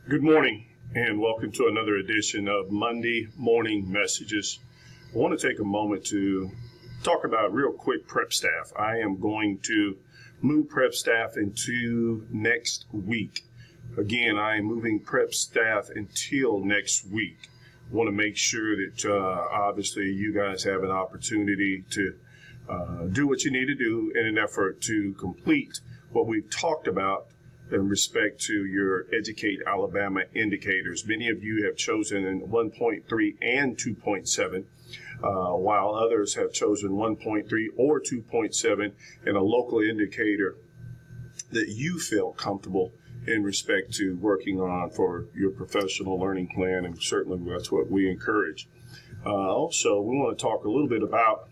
Good morning and welcome to another edition of Monday Morning Messages. I want to take a moment to talk about real quick prep staff. I am going to move prep staff into next week. Again, I am moving prep staff until next week. I want to make sure that obviously you guys have an opportunity to do what you need to do in an effort to complete what we've talked about in respect to your Educate Alabama indicators. Many of you have chosen in 1.3 and 2.7, while others have chosen 1.3 or 2.7 in a local indicator that you feel comfortable in respect to working on for your professional learning plan, and certainly that's what we encourage. Also, we want to talk a little bit about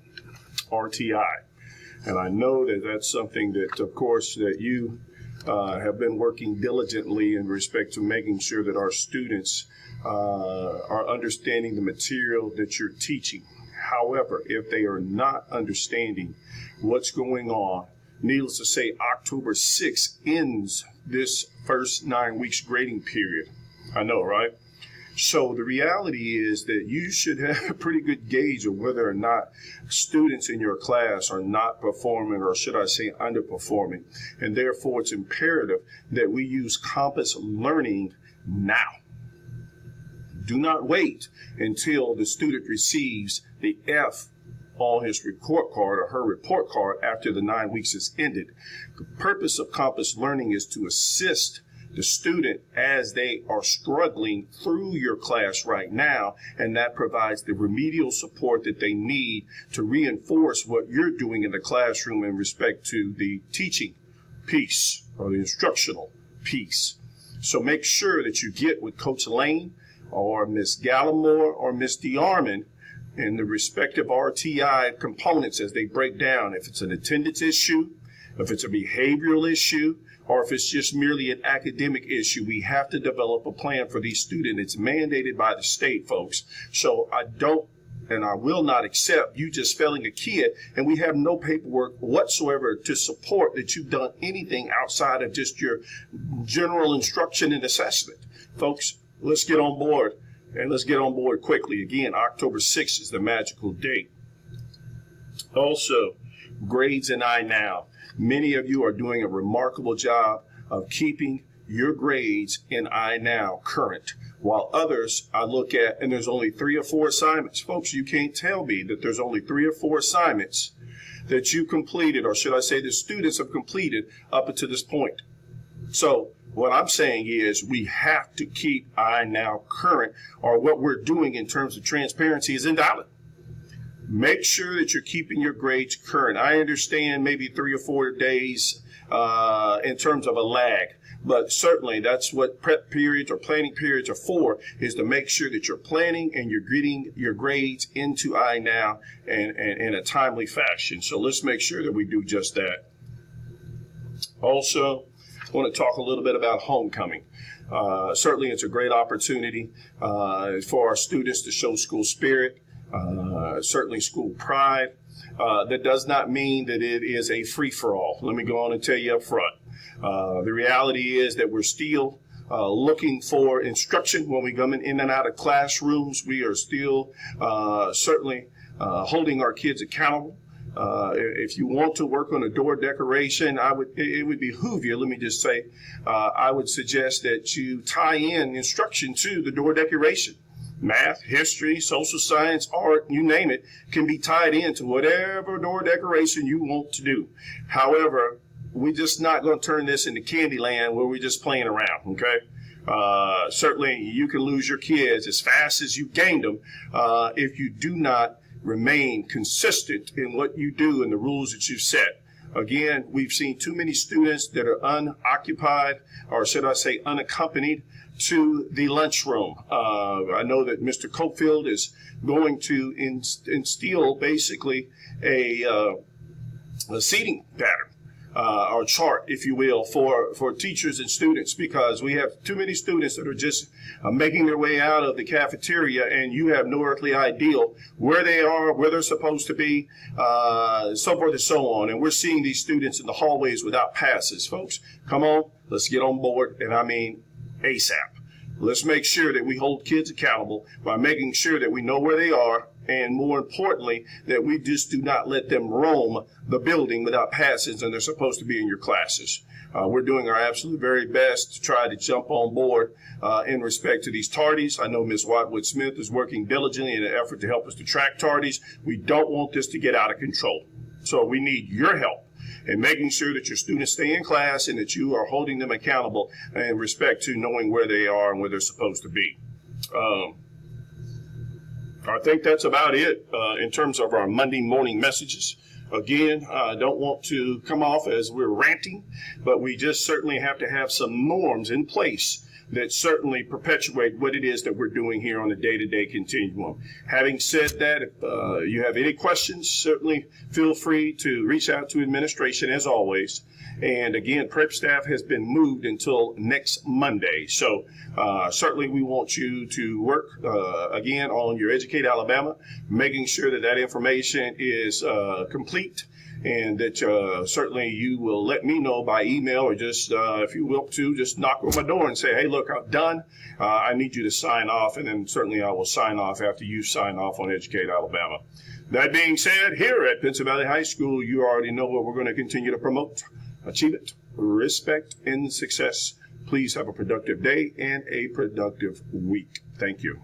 RTI, and I know that that's something that, of course, that you have been working diligently in respect to making sure that our students are understanding the material that you're teaching. However, if they are not understanding what's going on, needless to say, October 6th ends this first 9 weeks grading period. I know, right? So the reality is that you should have a pretty good gauge of whether or not students in your class are not performing, or should I say underperforming. And therefore, it's imperative that we use Compass Learning now. Do not wait until the student receives the F on his report card or her report card after the 9 weeks is ended. The purpose of Compass Learning is to assist the student as they are struggling through your class right now, and that provides the remedial support that they need to reinforce what you're doing in the classroom in respect to the teaching piece or the instructional piece. So make sure that you get with Coach Lane or Miss Gallimore or Miss DeArmond in the respective RTI components as they break down if it's an attendance issue, if it's a behavioral issue, or if it's just merely an academic issue. We have to develop a plan for these students. It's mandated by the state, folks. So I don't and I will not accept you just failing a kid and we have no paperwork whatsoever to support that you've done anything outside of just your general instruction and assessment. Folks, let's get on board, and let's get on board quickly. Again, October 6th is the magical date. Also, grades and iNow. Many of you are doing a remarkable job of keeping your grades in iNow current, while others I look at, and there's only 3 or 4 assignments. Folks, you can't tell me that there's only 3 or 4 assignments that you completed, or should I say the students have completed up until this point. So what I'm saying is we have to keep iNow current, or what we're doing in terms of transparency is invalid. Make sure that you're keeping your grades current. I understand maybe 3 or 4 days in terms of a lag, but certainly that's what prep periods or planning periods are for, is to make sure that you're planning and you're getting your grades into iNow and in a timely fashion. So let's make sure that we do just that. Also, I want to talk a little bit about homecoming. Certainly it's a great opportunity for our students to show school spirit. Certainly school pride. That does not mean that it is a free-for-all. Let me go on and tell you up front. The reality is that we're still looking for instruction when we come in and out of classrooms. We are still certainly holding our kids accountable. If you want to work on a door decoration, it would behoove you, let me just say, I would suggest that you tie in instruction to the door decoration. Math, history, social science, art, you name it, can be tied into whatever door decoration you want to do. However, we're just not going to turn this into Candyland where we're just playing around, okay? Certainly, you can lose your kids as fast as you gained them if you do not remain consistent in what you do and the rules that you've set. Again, we've seen too many students that are unoccupied, or should I say unaccompanied, to the lunchroom. I know that Mr. Cofield is going to instill basically a seating pattern or chart, if you will, for teachers and students, because we have too many students that are just making their way out of the cafeteria, and you have no earthly idea where they are, where they're supposed to be, so forth and so on. And we're seeing these students in the hallways without passes. Folks, come on, let's get on board, and I mean ASAP. Let's make sure that we hold kids accountable by making sure that we know where they are, and more importantly, that we just do not let them roam the building without passes and they're supposed to be in your classes. We're doing our absolute very best to try to jump on board in respect to these tardies. I know Ms. Watwood Smith is working diligently in an effort to help us to track tardies. We don't want this to get out of control. So we need your help in making sure that your students stay in class and that you are holding them accountable in respect to knowing where they are and where they're supposed to be. I think that's about it in terms of our Monday morning messages. Again, I don't want to come off as we're ranting, but we just certainly have to have some norms in place that certainly perpetuate what it is that we're doing here on a day-to-day continuum. Having said that, if you have any questions, certainly feel free to reach out to administration as always. And again, prep staff has been moved until next Monday. So certainly we want you to work again on your Educate Alabama, making sure that that information is complete, and that certainly you will let me know by email, or just, if you will to, just knock on my door and say, hey, look, I'm done. I need you to sign off, and then certainly I will sign off after you sign off on Educate Alabama. That being said, here at Pinson Valley High School, you already know what we're going to continue to promote: achievement, respect, and success. Please have a productive day and a productive week. Thank you.